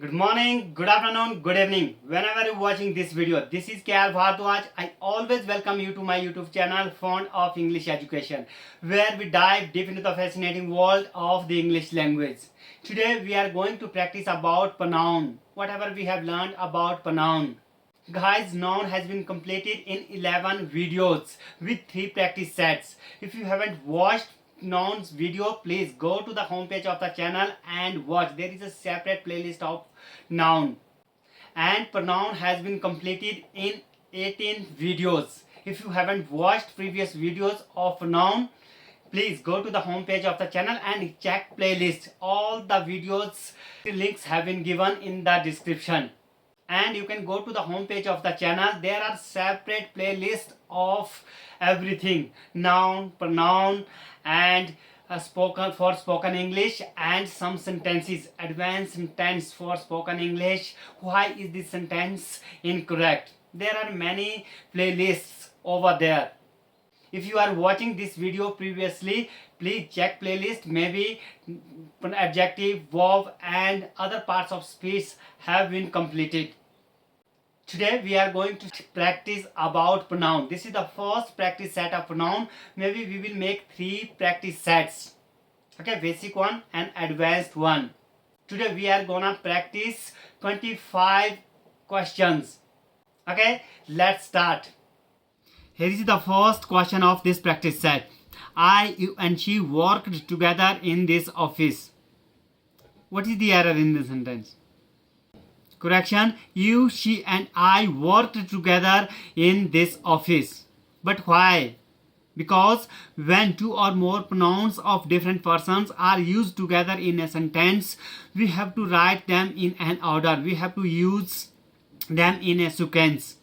Good morning, good afternoon, good evening. Whenever you're watching this video, this is KR Bhardwaj. I always welcome you to my YouTube channel, Fond of English Education, where we dive deep into the fascinating world of the English language. Today we are going to practice about pronoun, whatever we have learned about pronoun. Guys, noun has been completed in 11 videos with 3 practice sets. If you haven't watched nouns video, please go to the homepage of the channel and watch. There is a separate playlist of noun, and pronoun has been completed in 18 videos. If you haven't watched previous videos of noun, please go to the homepage of the channel and check playlist. All the videos links have been given in the description, and you can go to the homepage of the channel. There are separate playlists of everything: noun, pronoun, and spoken English, and some sentences, advanced sentence for spoken English. Why is this sentence incorrect? There are many playlists over there. If you are watching this video previously, please check playlist. Maybe adjective, verb, and other parts of speech have been completed. Today we are going to practice about pronoun. This is the first practice set of pronoun. Maybe we will make 3 practice sets. Okay, basic one and advanced one. Today we are gonna practice 25 questions. Okay, let's start. Here is the first question of this practice set. I, you and she worked together in this office. What is the error in this sentence? Correction, you, she and I worked together in this office. But why? Because when 2 or more pronouns of different persons are used together in a sentence, we have to write them in an order. We have to use them in a sequence.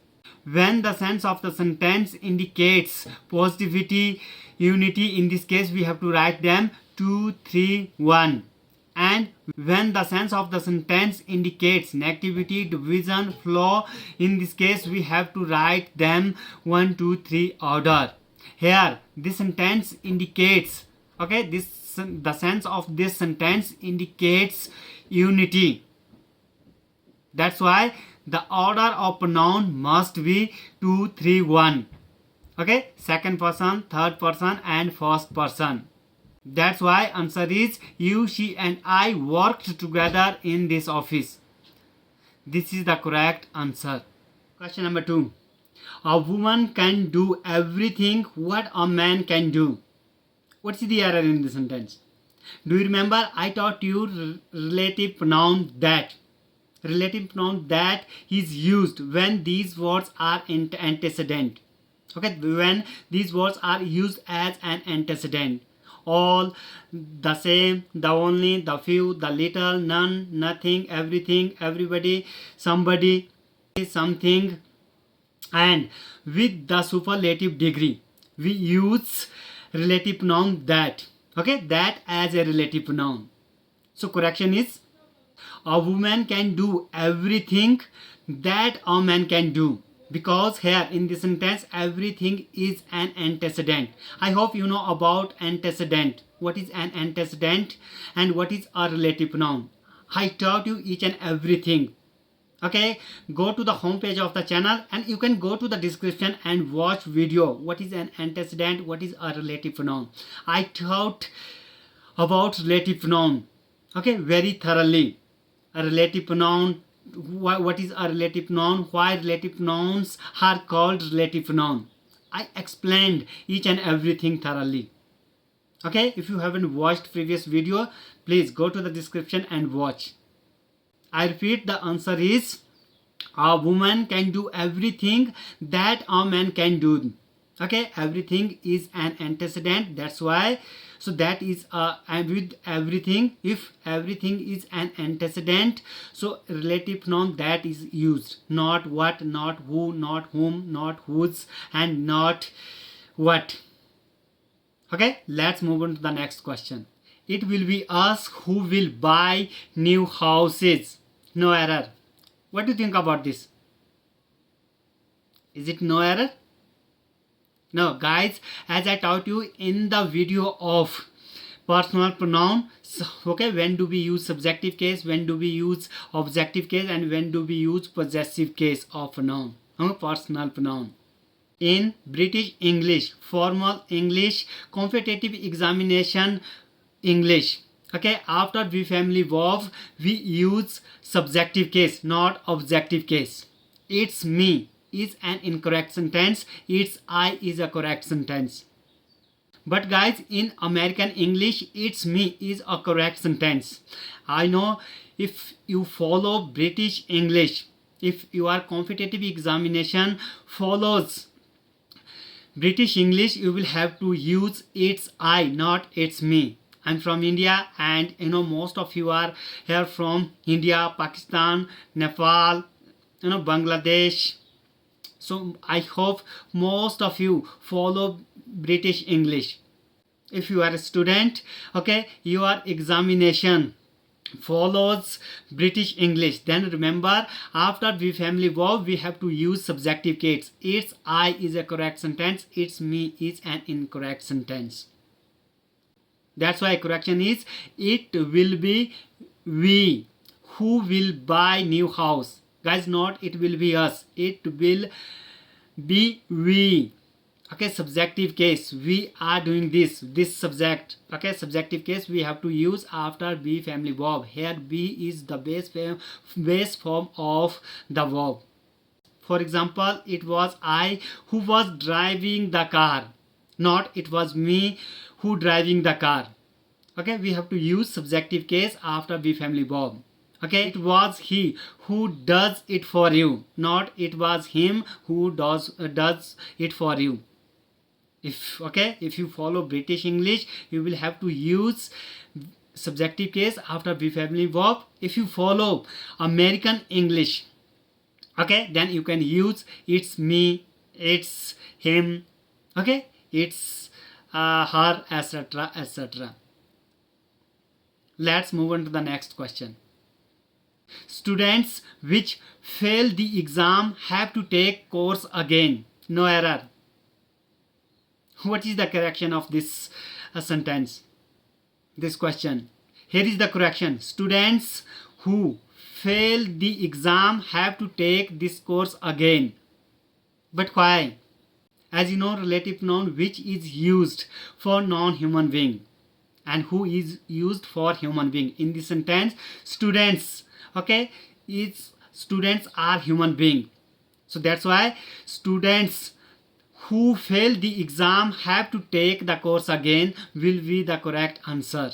When the sense of the sentence indicates positivity, unity, in this case we have to write them 2, 3, 1. And when the sense of the sentence indicates negativity, division, flaw, in this case we have to write them 1, 2, 3 order. Here this sentence indicates, okay, the sense of this sentence indicates unity. That's why the order of pronoun must be 2, 3, 1. Okay, second person, third person, and first person. That's why answer is you, she, and I worked together in this office. This is the correct answer. Question number 2. A woman can do everything what a man can do. What's the error in this sentence? Do you remember I taught you relative pronoun that? Relative pronoun that is used when these words are antecedent. Okay, when these words are used as an antecedent. All, the same, the only, the few, the little, none, nothing, everything, everybody, somebody, something, and with the superlative degree we use relative pronoun that. Okay, that as a relative pronoun. So correction is a woman can do everything that a man can do, because here in this sentence everything is an antecedent. I hope you know about antecedent. What is an antecedent and what is a relative pronoun? I taught you each and everything. Okay, go to the homepage of the channel and you can go to the description and watch video. What is an antecedent? What is a relative pronoun? I taught about relative pronoun, okay, very thoroughly. A relative pronoun, what is a relative pronoun, why relative pronouns are called relative pronoun. I explained each and everything thoroughly. Okay, if you haven't watched previous video, please go to the description and watch. I repeat, the answer is a woman can do everything that a man can do. Okay, everything is an antecedent. That's why, so that is and with everything, if everything is an antecedent, so relative pronoun that is used. Not what, not who, not whom, not whose, and not what. Okay, let's move on to the next question. It will be us who will buy new houses. No error. What do you think about this? Is it no error? No, guys, as I taught you in the video of personal pronoun. Okay, when do we use subjective case, when do we use objective case, and when do we use possessive case of a noun? Personal pronoun. In British English, formal English, competitive examination English, okay, after we family verb we use subjective case, not objective case. It's me is an incorrect sentence, it's I is a correct sentence. But guys, in American English, it's me is a correct sentence. I know if you follow British English, if your competitive examination follows British English, you will have to use it's I, not it's me. I'm from India, and most of you are here from India, Pakistan, Nepal, Bangladesh. So I hope most of you follow British English. If you are a student, okay, your examination follows British English, then remember after we family verb we have to use subjective case. It's I is a correct sentence, it's me is an incorrect sentence. That's why correction is it will be we who will buy new house. Guys, not it will be us, it will be we. Okay, subjective case, we are doing this subject. Okay, subjective case we have to use after be family verb. Here be is the base form of the verb. For example, it was I who was driving the car, not it was me who driving the car. Okay, we have to use subjective case after be family verb. Okay, it was he who does it for you, not it was him who does it for you. If you follow British English, you will have to use subjective case after be family verb. If you follow American English, okay, then you can use it's me, it's him, okay, it's her, etc., etc. Let's move on to the next question. Students which fail the exam have to take course again. No error. What is the correction of this sentence? This question. Here is the correction. Students who fail the exam have to take this course again. But why? As you know, relative pronoun which is used for non-human being and who is used for human being. In this sentence, students, okay, students are human being. So that's why students who fail the exam have to take the course again will be the correct answer.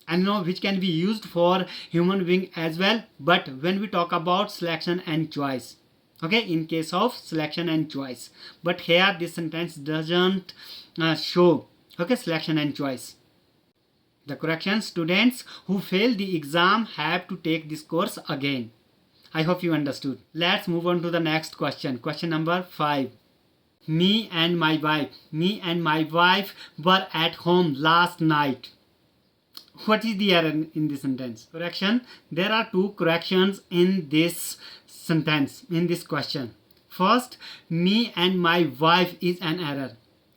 And which can be used for human being as well, but when we talk about selection and choice, okay, in case of selection and choice, but here this sentence doesn't show, okay, selection and choice. The correction, students who fail the exam have to take this course again. I hope you understood. Let's move on to the next question. Question number 5. Me and my wife were at home last night. What is the error in this sentence? Correction. There are two corrections in this sentence, in this question. First, me and my wife is an error.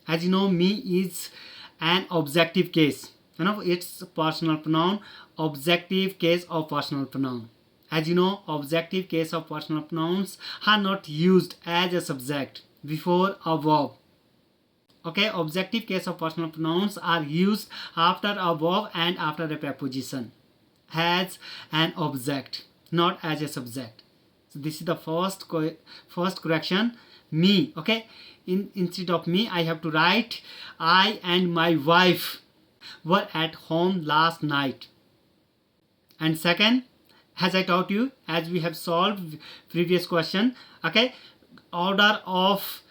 As you know, me is an objective case. It's personal pronoun, objective case of personal pronoun. As you know, objective case of personal pronouns are not used as a subject before a verb. Okay, objective case of personal pronouns are used after a verb and after a preposition as an object, not as a subject. So this is the first correction. Me, okay, instead of me I have to write I and my wife were at home last night. And second, as I taught you, as we have solved previous question, okay, order of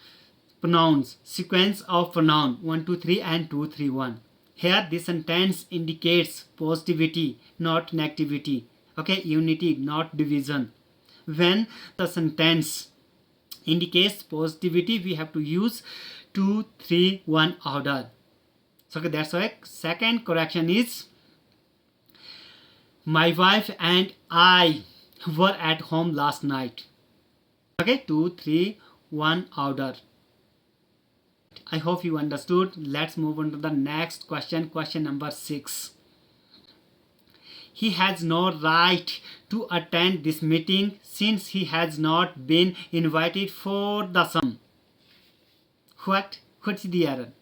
pronouns, sequence of pronoun 1 2 3 and 2 3 1. Here this sentence indicates positivity, not negativity. Okay, unity, not division. When the sentence indicates positivity, we have to use 2 3 1 order. So okay, that's why second correction is my wife and I were at home last night. Okay, 2 3 1 order. I hope you understood. Let's move on to the next question. Question number 6. He has no right to attend this meeting since he has not been invited for the sum. What's the error?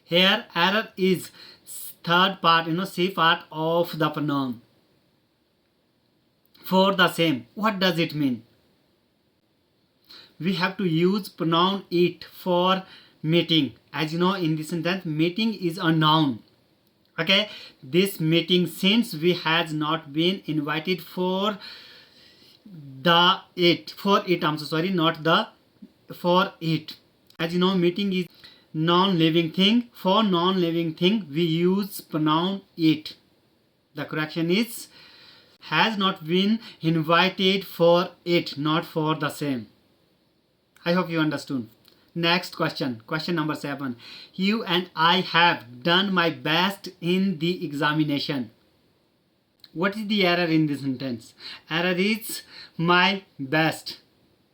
Here error is third part, C part of the pronoun. For the same. What does it mean? We have to use pronoun it for meeting. As you know, in this sentence, meeting is a noun. Okay, this meeting, since we has not been invited for it. As you know, meeting is non-living thing. For non-living thing, we use pronoun it. The correction is has not been invited for it, not for the same. I hope you understood. Next question. Question number 7. You and I have done my best in the examination. What is the error in this sentence? Error is my best.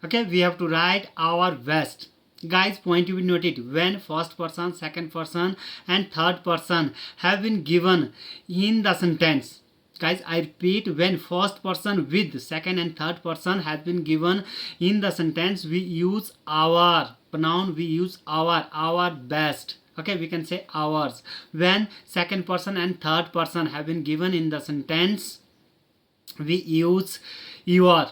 Okay, we have to write our best. Guys, point you will note it. When first person, second person and third person have been given in the sentence. Guys, I repeat, when first person with second and third person has been given in the sentence, we use our pronoun, we use our best. Okay, we can say ours. When second person and third person have been given in the sentence, we use your.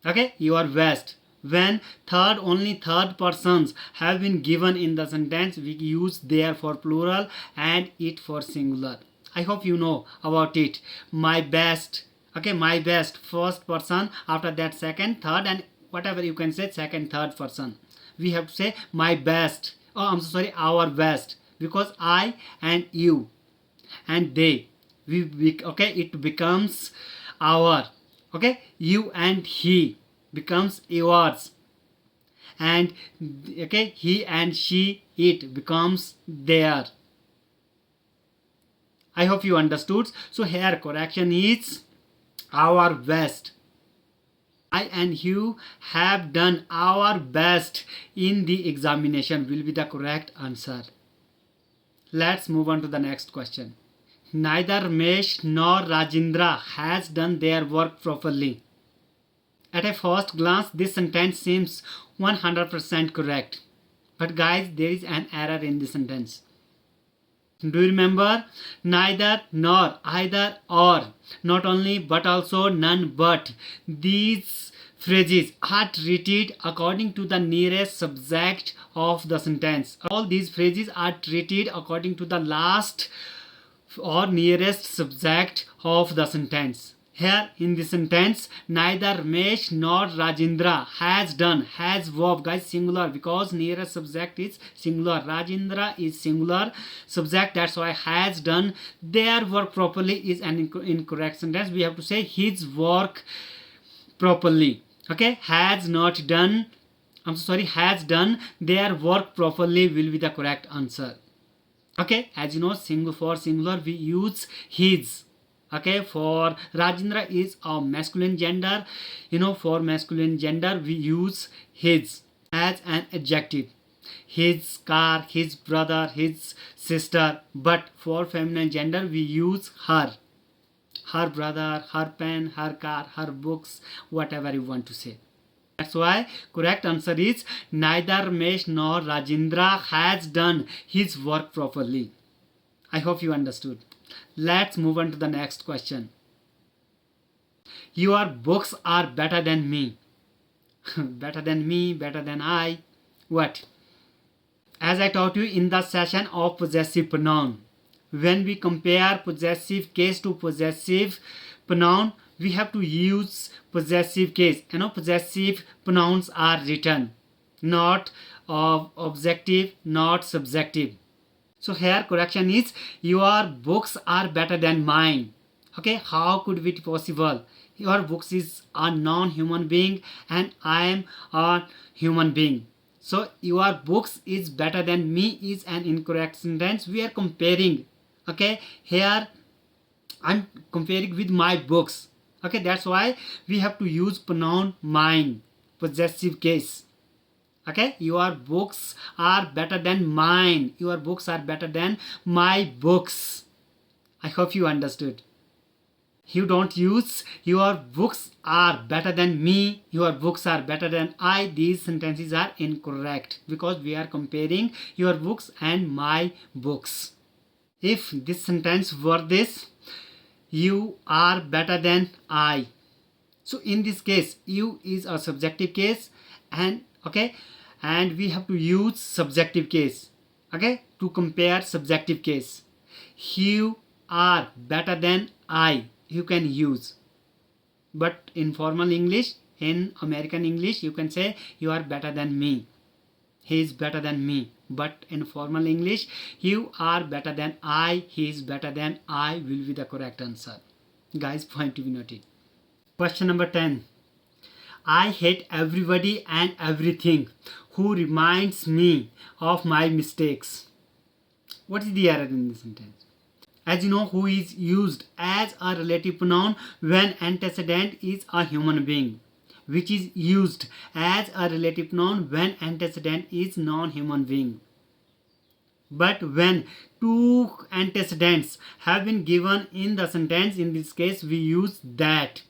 Okay, your best. When only third persons have been given in the sentence, we use their for plural and it for singular. I hope you know about it. My best. Okay, my best. First person, after that second, third, and whatever you can say, second, third person. We have to say my best. Oh, I'm so sorry, our best. Because I and you and they. Okay, it becomes our. Okay, you and he becomes yours. And okay, he and she, it becomes their. I hope you understood. So here correction is our best. I and you have done our best in the examination will be the correct answer. Let's move on to the next question. Neither Ramesh nor Rajendra has done their work properly. At a first glance, this sentence seems 100% correct. But guys, there is an error in this sentence. Do you remember? Neither, nor, either, or. Not only, but also, none, but. These phrases are treated according to the nearest subject of the sentence. All these phrases are treated according to the last or nearest subject of the sentence. Here in this sentence, neither Ramesh nor Rajendra has done, has verb, guys, singular, because nearest subject is singular. Rajendra is singular subject, that's why has done their work properly is an incorrect sentence. We have to say his work properly. Okay, has not done, has done their work properly will be the correct answer. Okay, as you know, for singular we use his. Okay, for Rajendra is a masculine gender. For masculine gender we use his as an adjective. His car, his brother, his sister. But for feminine gender we use her. Her brother, her pen, her car, her books, whatever you want to say. That's why correct answer is neither Ramesh nor Rajendra has done his work properly. I hope you understood. Let's move on to the next question. Your books are better than me. Better than me, better than I. What? As I taught you in the session of possessive pronoun, when we compare possessive case to possessive pronoun, we have to use possessive case. Possessive pronouns are written, not objective, not subjective. So here correction is your books are better than mine. Okay, how could it be possible? Your books is a non-human being and I am a human being. So your books is better than me is an incorrect sentence. We are comparing. Okay, here I'm comparing with my books. Okay, that's why we have to use pronoun mine, possessive case. Okay, your books are better than mine. Your books are better than my books. I hope you understood. You don't use your books are better than me, your books are better than I. These sentences are incorrect because we are comparing your books and my books. If this sentence were this, you are better than I. So in this case, you is a subjective case, and okay, and we have to use subjective case, okay, to compare subjective case. You are better than I, you can use. But in formal English, in American English, you can say you are better than me. He is better than me. But in formal English, you are better than I, he is better than I will be the correct answer. Guys, point to be noted. Question number 10. I hate everybody and everything who reminds me of my mistakes. What is the error in this sentence? As you know, who is used as a relative pronoun when antecedent is a human being, which is used as a relative pronoun when antecedent is non-human being. But when two antecedents have been given in the sentence, in this case we use that.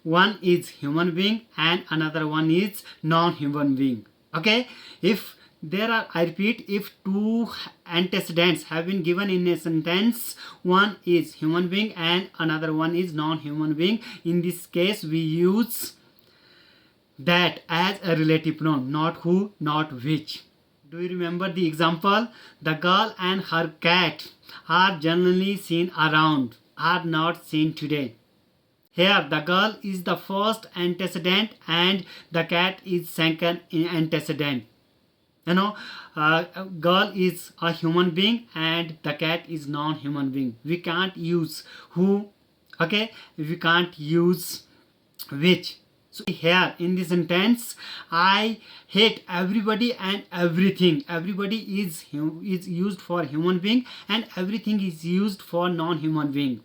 One is human being and another one is non-human being. Okay, if there are, I repeat, if two antecedents have been given in a sentence, one is human being and another one is non-human being, in this case we use that as a relative pronoun, not who, not which. Do you remember the example? The girl and her cat are generally seen around, are not seen today. Here the girl is the first antecedent and the cat is second antecedent. You know, girl is a human being and the cat is non-human being. We can't use who, okay, we can't use which. So here in this sentence, I hate everybody and everything. Everybody is used for human being and everything is used for non-human being.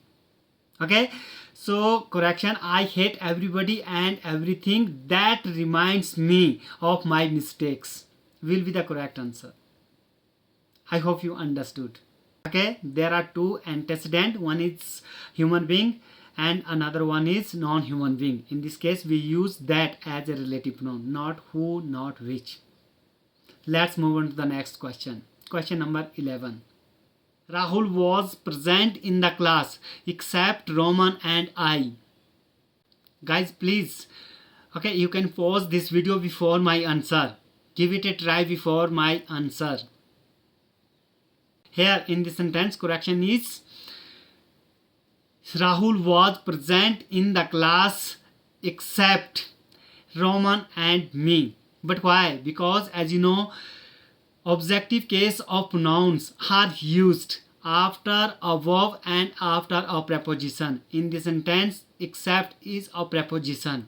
Okay, so correction, I hate everybody and everything that reminds me of my mistakes will be the correct answer. I hope you understood. Okay, there are two antecedents, one is human being and another one is non-human being. In this case we use that as a relative pronoun, not who, not which. Let's move on to the next question. Question number 11. Rahul was present in the class except Roman and I. Guys, please, okay, you can pause this video before my answer. Give it a try before my answer. Here in this sentence, correction is Rahul was present in the class except Roman and me. But why? Because as you know, objective case of pronouns are used after a verb and after a preposition. In this sentence, except is a preposition.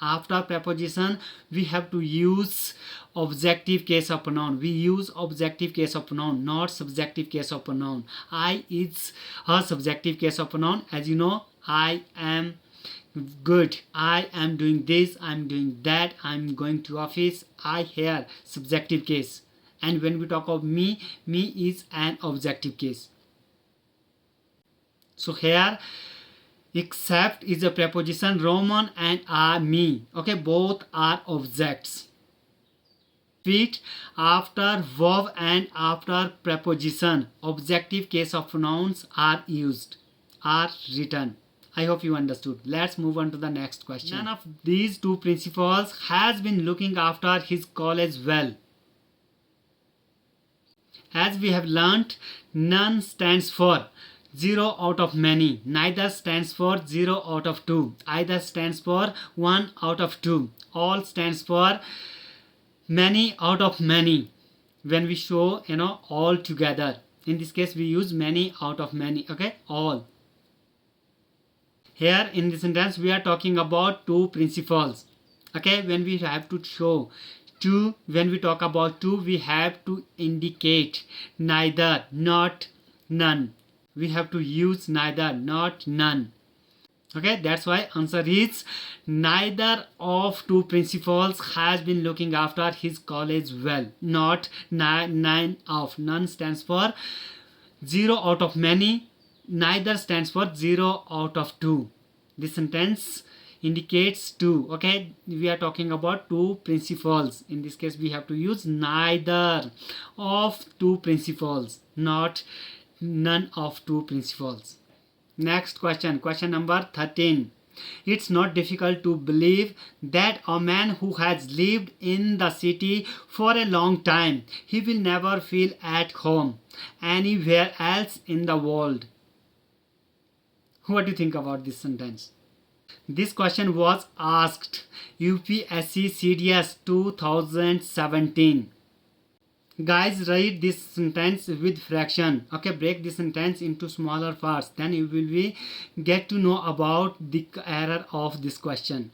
After preposition, we have to use objective case of pronoun. We use objective case of pronoun, not subjective case of pronoun. I is a subjective case of pronoun. As you know, I am good, I am doing this, I am doing that, I am going to office. I here subjective case. And when we talk of me, me is an objective case. So here except is a preposition, Roman and me, okay, both are objects. Repeat, after verb and after preposition, objective case of pronouns are used, are written. I hope you understood. Let's move on to the next question. None of these two principals has been looking after his college well. As we have learnt, none stands for 0 out of many, neither stands for 0 out of 2, either stands for 1 out of 2, all stands for many out of many. When we show, all together, in this case we use many out of many, okay, all. Here in this sentence we are talking about two principles, okay. When we have to show two, when we talk about two, we have to indicate neither, not, none. We have to use neither, not, none. Okay, that's why answer is neither of two principals has been looking after his college well. Not nine of. None stands for zero out of many. Neither stands for zero out of two. This sentence indicates two. Okay, we are talking about two principals. In this case, we have to use neither of two principals, not none of two principals. Next question, question number 13. It's not difficult to believe that a man who has lived in the city for a long time, he will never feel at home anywhere else in the world. What do you think about this sentence? This question was asked UPSC CDS 2017. Guys, write this sentence with fraction. Okay, break this sentence into smaller parts. Then you will be get to know about the error of this question.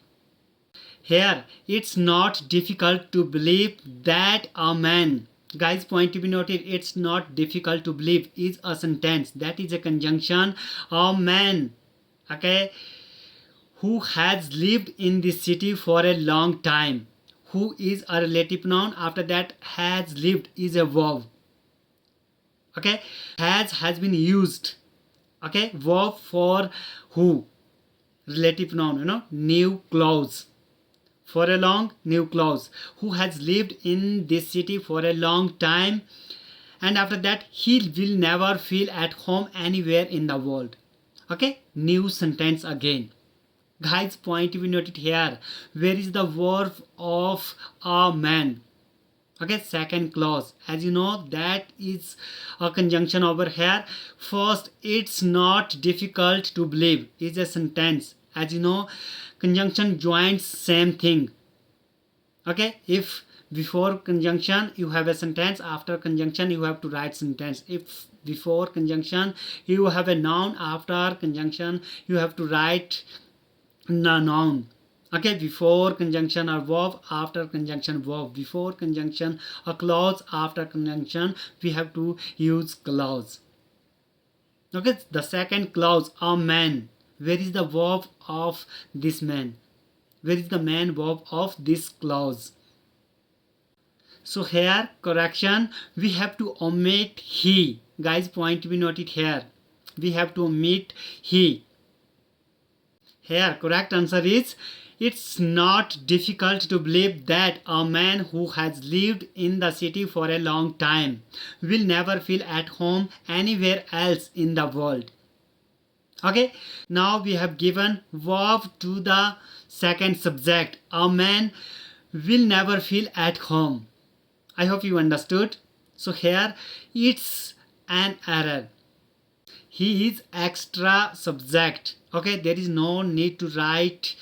Here, it's not difficult to believe that a man. Guys, point to be noted, it's not difficult to believe is a sentence. That is a conjunction. A man, okay, who has lived in this city for a long time. Who is a relative noun. After that, has lived is a verb. Okay, has been used. Okay, verb for who, relative noun, new clause. For a long, new clause. Who has lived in this city for a long time, and after that, he will never feel at home anywhere in the world. Okay, new sentence again. Guys, point to be noted here. Where is the verb of a man? Okay, second clause. As you know, that is a conjunction over here. First, it's not difficult to believe is a sentence. As you know, conjunction joins same thing. Okay, if before conjunction you have a sentence, after conjunction you have to write sentence. If before conjunction you have a noun, after conjunction you have to write noun. Okay, before conjunction or verb, after conjunction verb. Before conjunction a clause, after conjunction we have to use clause. Okay, the second clause, a man. Where is the verb of this man? Where is the man verb of this clause? So here, correction, we have to omit he. Guys, point to be noted here. We have to omit he. Here, correct answer is, it's not difficult to believe that a man who has lived in the city for a long time will never feel at home anywhere else in the world. Okay, now we have given verb to the second subject. A man will never feel at home. I hope you understood. So here, it's an error. He is extra subject. Okay, there is no need to write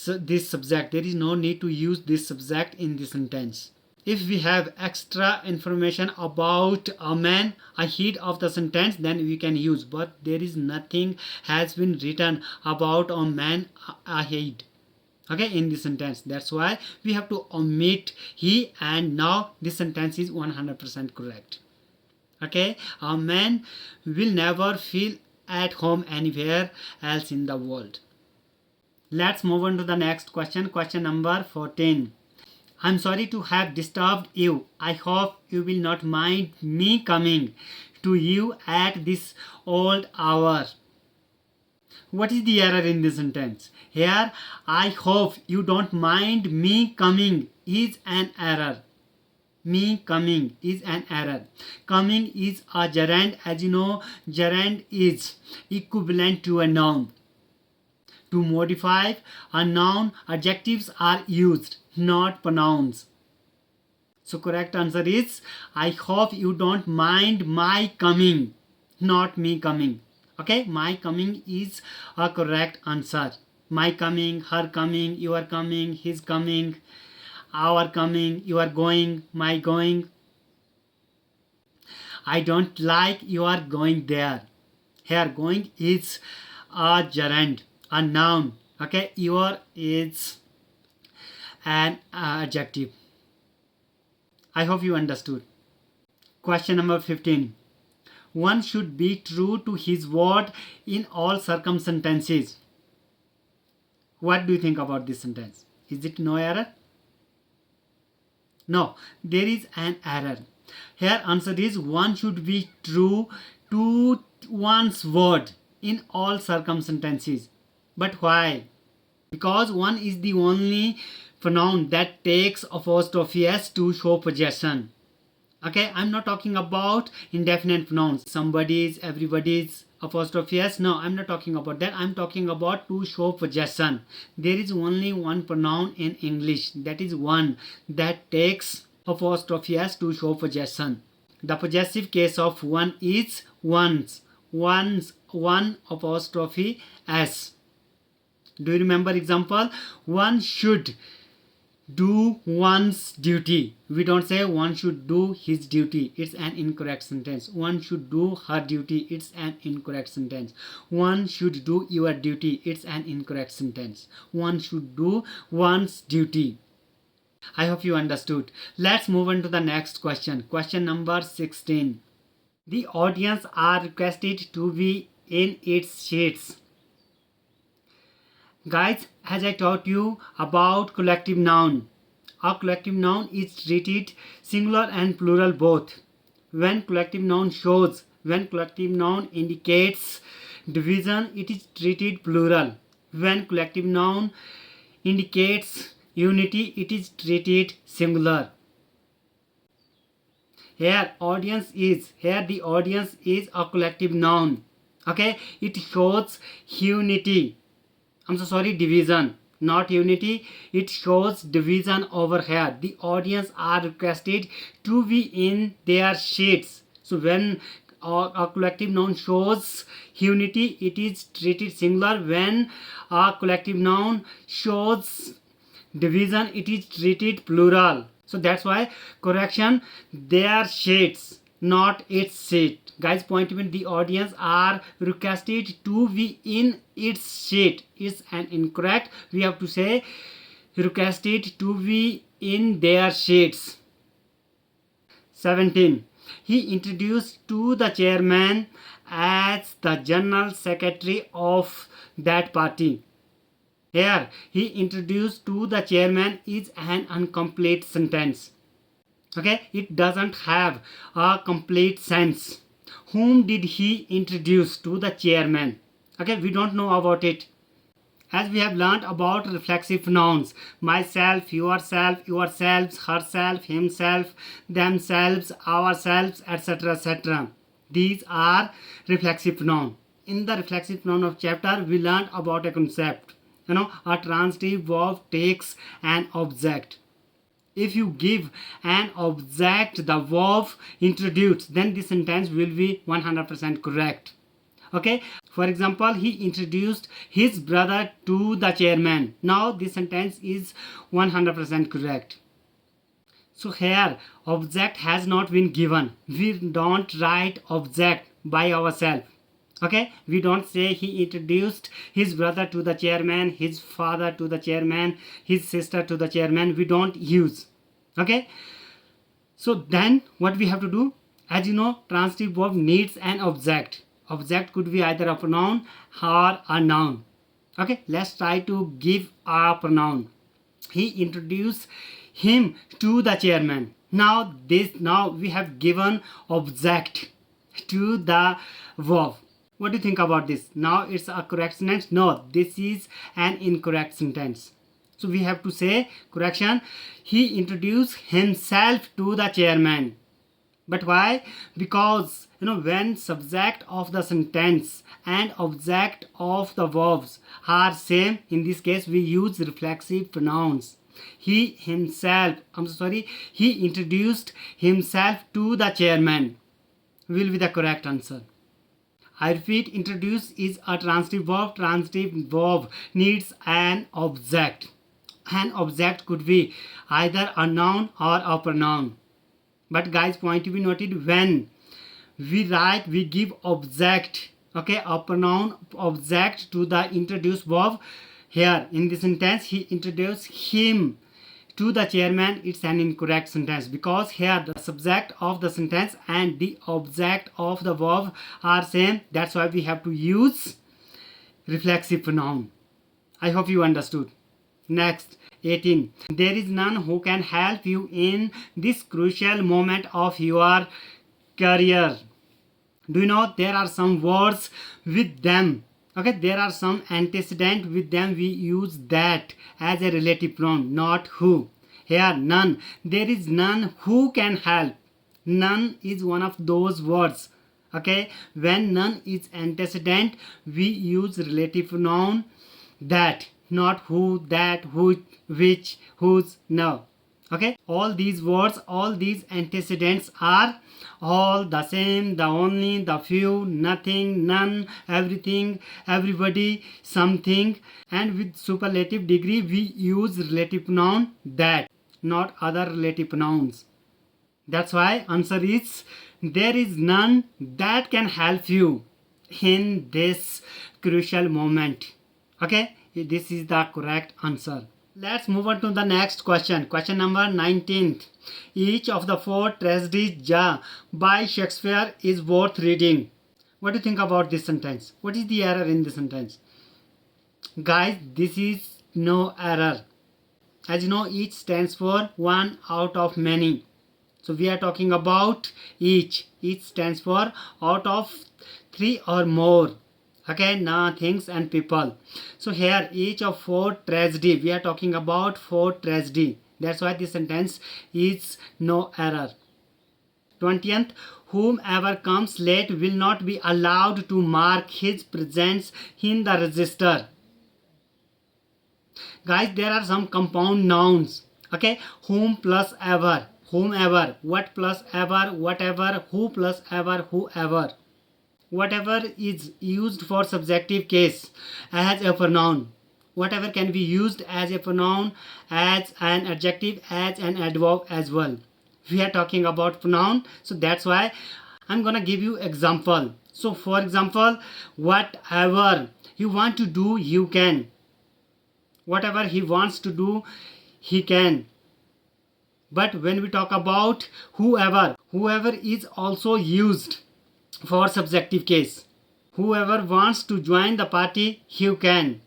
this subject. There is no need to use this subject in this sentence. If we have extra information about a man ahead of the sentence, then we can use. But there is nothing has been written about a man ahead. Okay, in this sentence. That's why we have to omit he, and now this sentence is 100% correct. Okay, a man will never feel at home anywhere else in the world. Let's move on to the next question. Question number 14. I'm sorry to have disturbed you. I hope you will not mind me coming to you at this old hour. What is the error in this sentence? Here, I hope you don't mind me coming is an error. Me coming is an error. Coming is a gerund. As you know, gerund is equivalent to a noun. To modify a noun, adjectives are used, not pronouns. So correct answer is, I hope you don't mind my coming, not me coming. Okay, my coming is a correct answer. My coming, her coming, your coming, his coming, our coming, you are going, my going. I don't like you are going there. Here, going is a gerund, a noun. Okay, your is an adjective. I hope you understood. Question number 15. One should be true to his word in all circumstances. What do you think about this sentence? Is it no error? No, there is an error. Here answer is one should be true to one's word in all circumstances. But why? Because one is the only pronoun that takes apostrophe s to show possession. Okay, I'm not talking about indefinite pronouns, somebody's, everybody's, apostrophe s. No, I'm not talking about that. I'm talking about to show possession. There is only one pronoun in English, that is one, that takes apostrophe s to show possession. The possessive case of one is one's, one apostrophe s. Do you remember example? One should do one's duty. We don't say one should do his duty. It's an incorrect sentence. One should do her duty. It's an incorrect sentence. One should do your duty. It's an incorrect sentence. One should do one's duty. I hope you understood. Let's move on to the next question. Question number 16. The audience are requested to be in its seats. Guys, as I taught you about collective noun, a collective noun is treated singular and plural both. When collective noun indicates division, it is treated plural. When collective noun indicates unity, it is treated singular. Here the audience is a collective noun. Okay, it shows unity. Division, not unity. It shows division over here. The audience are requested to be in their seats. So when a collective noun shows unity, it is treated singular. When a collective noun shows division, it is treated plural. So that's why correction, their seats, not its seat. Guys, point when the audience are requested to be in its seat is an incorrect. We have to say requested to be in their seats. 17. He introduced to the chairman as the general secretary of that party. Here, he introduced to the chairman is an incomplete sentence. Okay, it doesn't have a complete sense. Whom did he introduce to the chairman? Okay, we don't know about it. As we have learned about reflexive pronouns, myself, yourself, yourselves, herself, himself, themselves, ourselves, etc., etc. These are reflexive pronouns. In the reflexive pronoun of chapter, we learned about a concept. A transitive verb takes an object. If you give an object the verb introduced, then the sentence will be 100% correct. Okay, for example, he introduced his brother to the chairman. Now this sentence is 100% correct. So here object has not been given. We don't write object by ourselves. Okay, we don't say he introduced his brother to the chairman, his father to the chairman, his sister to the chairman. We don't use. Okay, so then what we have to do? As you know, transitive verb needs an object. Object could be either a pronoun or a noun. Okay, let's try to give a pronoun. He introduced him to the chairman. Now we have given object to the verb. What do you think about this? Now it's a correct sentence? No, this is an incorrect sentence. So we have to say correction. He introduced himself to the chairman. But why? Because when subject of the sentence and object of the verbs are same, in this case we use reflexive pronouns. He introduced himself to the chairman will be the correct answer. I repeat, introduce is a transitive verb. Transitive verb needs an object. An object could be either a noun or a pronoun. But guys, point to be noted, when we give object, okay, a pronoun object to the introduced verb. Here in this sentence, he introduced him to the chairman. It's an incorrect sentence because here the subject of the sentence and the object of the verb are same. That's why we have to use reflexive pronoun. I hope you understood. Next, 18. There is none who can help you in this crucial moment of your career. Do you know there are some words with them? Okay, there are some antecedent with them. We use that as a relative pronoun, not who. Here, none. There is none who can help. None is one of those words. Okay, when none is antecedent, we use relative pronoun that, not who, that, who, which, whose, no. Okay, all these words, all these antecedents are all the same, the only, the few, nothing, none, everything, everybody, something, and with superlative degree we use relative pronoun that, not other relative pronouns. That's why answer is there is none that can help you in this crucial moment. Okay, this is the correct answer. Let's move on to the next question. Question number 19. Each of the four tragedies by Shakespeare is worth reading. What do you think about this sentence? What is the error in this sentence? Guys, this is no error. As you know, each stands for one out of many. So we are talking about each. Each stands for out of three or more. Okay, now things and people. So here each of four tragedy. We are talking about four tragedy. That's why this sentence is no error. 20th, whomever comes late will not be allowed to mark his presence in the register. Guys, there are some compound nouns. Okay, whom plus ever, whomever, what plus ever, whatever, who plus ever, whoever. Whatever is used for subjective case as a pronoun. Whatever can be used as a pronoun, as an adjective, as an adverb as well. We are talking about pronoun, so that's why I'm gonna give you example. So for example, whatever you want to do, you can. Whatever he wants to do, he can. But when we talk about whoever, whoever is also used for subjective case. Whoever wants to join the party, he can.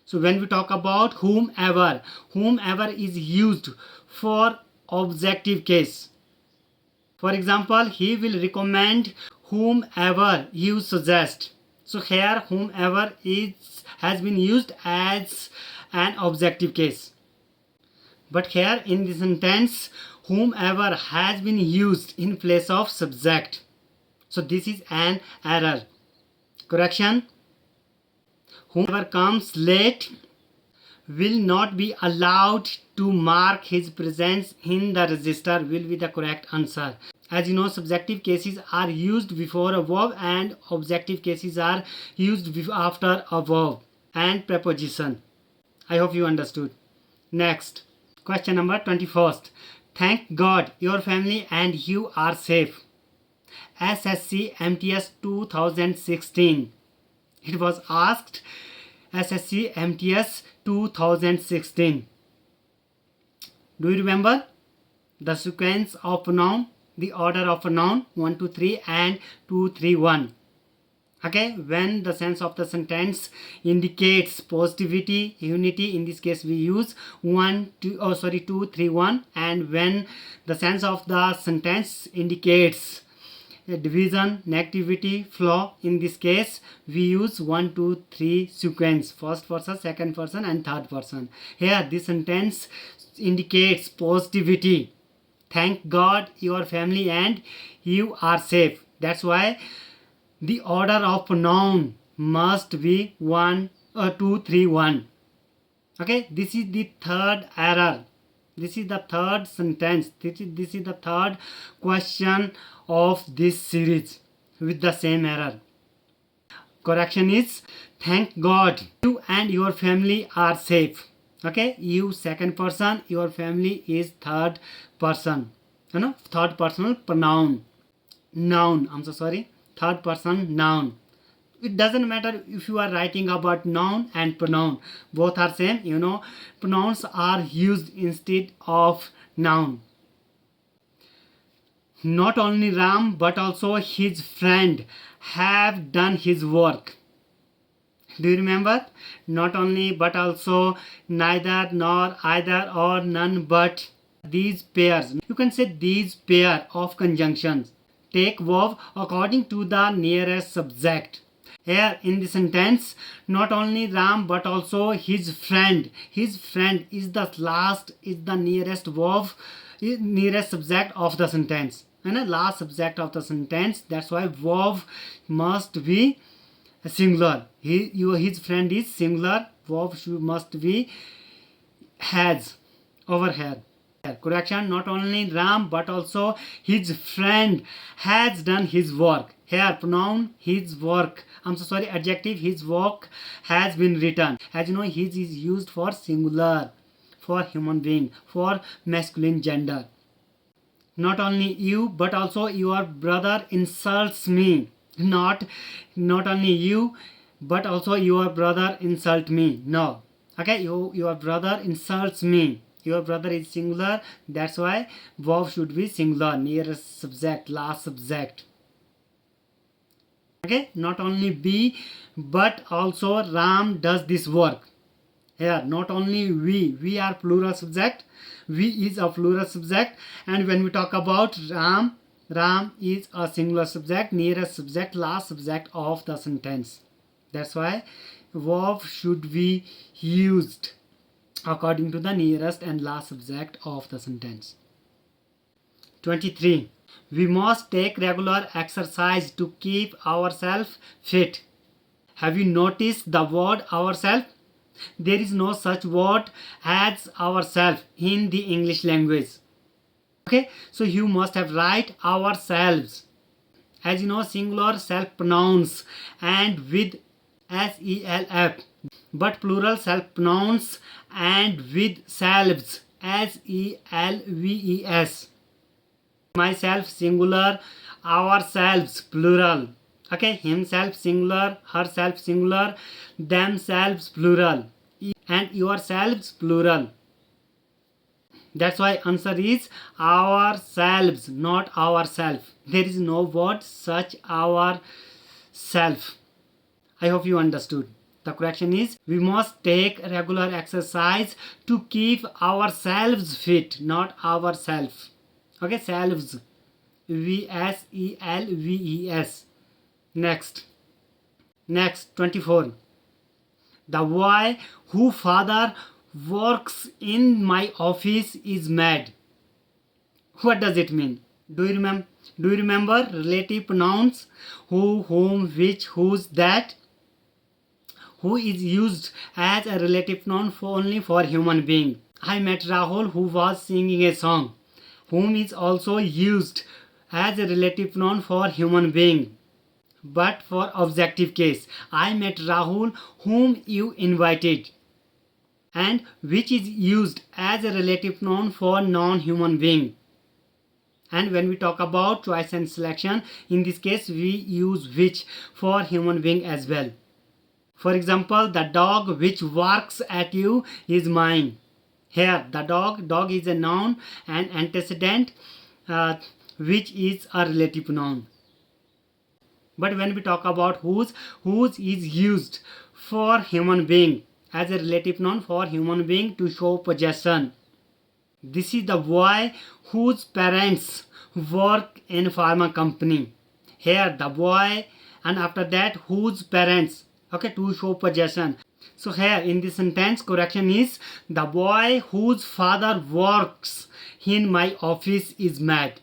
So when we talk about whomever, whomever is used for objective case. For example, he will recommend whomever you suggest. So here whomever has been used as an objective case. But here in this sentence, whomever has been used in place of subject. So this is an error. Correction. Whoever comes late will not be allowed to mark his presence in the register will be the correct answer. As you know, subjective cases are used before a verb and objective cases are used after a verb and preposition. I hope you understood. Next, question number 21st. Thank God your family and you are safe. SSC MTS 2016. It was asked SSC MTS 2016. Do you remember the sequence of pronoun, the order of pronoun 1, 2, 3 and 2, 3, 1? Okay, when the sense of the sentence indicates positivity, unity, in this case we use 2, 3, 1, and when the sense of the sentence indicates division, negativity, flaw, in this case we use 1, 2, 3 sequence, first person, second person and third person. Here this sentence indicates positivity. Thank God your family and you are safe. That's why the order of pronoun must be 1, 2, 3, 1. Okay, this is the third error. This is the third sentence. This is the third question of this series with the same error. Correction is thank God you and your family are safe. Okay, you second person, your family is third person. You know, third personal pronoun. Noun. I'm so sorry. Third person noun. It doesn't matter if you are writing about noun and pronoun. Both are same. You know, pronouns are used instead of noun. Not only Ram but also his friend have done his work. Do you remember? Not only, but also, neither, nor, either, or, none, but. These pairs, you can say these pair of conjunctions take verb according to the nearest subject. Here in the sentence, not only Ram but also his friend. His friend is the nearest verb, nearest subject of the sentence. And the last subject of the sentence. That's why verb must be singular. His friend is singular. Verb must be has over here. Correction, not only Ram but also his friend has done his work. Here pronoun his work, adjective his work has been written. As you know, his is used for singular, for human being, for masculine gender. Not only you but also your brother insults me. Not only you but also your brother insult me. No. Okay, your brother insults me. Your brother is singular, that's why verb should be singular, nearest subject, last subject. Okay, not only be but also Ram does this work. Here, not only we are plural subject, we is a plural subject, and when we talk about Ram is a singular subject, nearest subject, last subject of the sentence. That's why verb should be used according to the nearest and last subject of the sentence. 23. We must take regular exercise to keep ourselves fit. Have you noticed the word ourselves? There is no such word as ourselves in the English language. Okay, so you must have write ourselves. As you know, singular self pronouns and with self, but plural self pronouns and with selves, selves. Myself singular, ourselves plural. Okay, himself singular, herself singular, themselves plural, and yourselves plural. That's why answer is ourselves, not ourself. There is no word such ourself. I hope you understood. The correction is we must take regular exercise to keep ourselves fit, not ourselves. Okay, selves. VSELVES. Next, 24. The boy whose father works in my office is mad. What does it mean? Do you remember relative pronouns? Who, whom, which, whose, that? Who is used as a relative noun only for human being. I met Rahul who was singing a song. Whom is also used as a relative noun for human being, but for objective case. I met Rahul whom you invited, and which is used as a relative noun for non-human being. And when we talk about choice and selection, in this case we use which for human being as well. For example, the dog which barks at you is mine. Here the dog is a noun and antecedent which is a relative noun. But when we talk about whose is used for human being as a relative noun for human being to show possession. This is the boy whose parents work in pharma company. Here the boy, and after that whose parents, okay, to show possession. So here in this sentence, correction is the boy whose father works in my office is mad.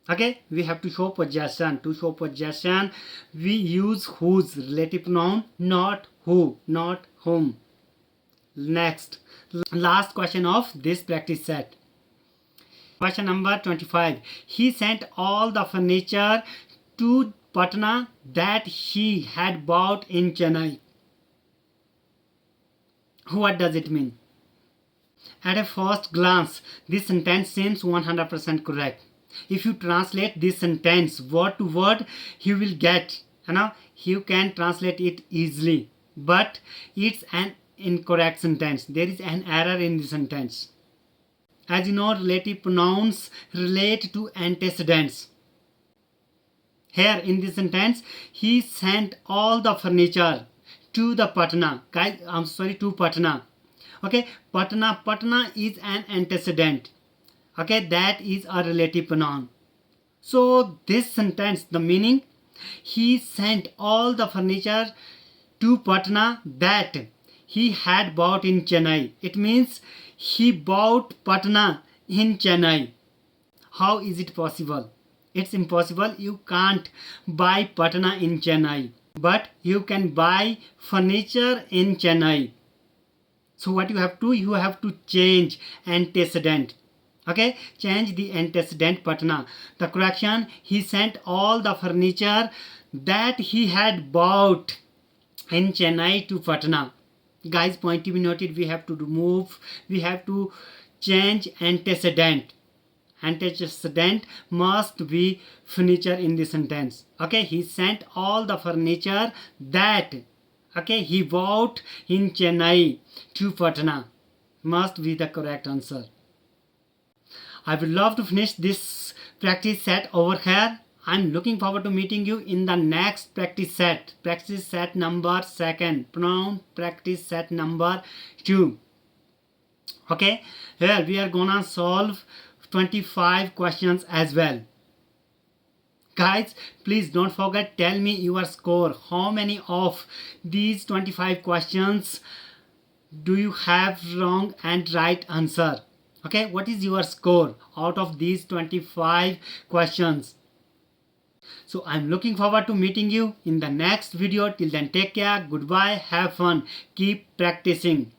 Okay, we have to show possession. To show possession, we use whose relative noun, not who, not whom. Next, last question of this practice set. Question number 25. He sent all the furniture to Patna that he had bought in Chennai. What does it mean? At a first glance, this sentence seems 100% correct. If you translate this sentence word to word, you will get, you can translate it easily. But it's an incorrect sentence. There is an error in the sentence. As you know, relative pronouns relate to antecedents. Here in this sentence, he sent all the furniture to the Patna. Guys, I'm sorry, to Patna. Okay, Patna. Patna is an antecedent. Okay, that is a relative pronoun. So this sentence, the meaning, he sent all the furniture to Patna that he had bought in Chennai. It means he bought Patna in Chennai. How is it possible? It's impossible. You can't buy Patna in Chennai, but you can buy furniture in Chennai. So what you have to change antecedent. Okay, change the antecedent Patna. The correction, he sent all the furniture that he had bought in Chennai to Patna. Guys, point to be noted, we have to change antecedent. Antecedent must be furniture in the sentence. Okay, he sent all the furniture that, okay, he bought in Chennai to Patna. Must be the correct answer. I would love to finish this practice set over here. I'm looking forward to meeting you in the next practice set. Practice set number 2. Pronoun practice set number 2. Okay, here we are gonna solve 25 questions as well. Guys, please don't forget, tell me your score. How many of these 25 questions do you have wrong and right answer? Okay, what is your score out of these 25 questions? So I'm looking forward to meeting you in the next video. Till then, take care, goodbye, have fun, keep practicing.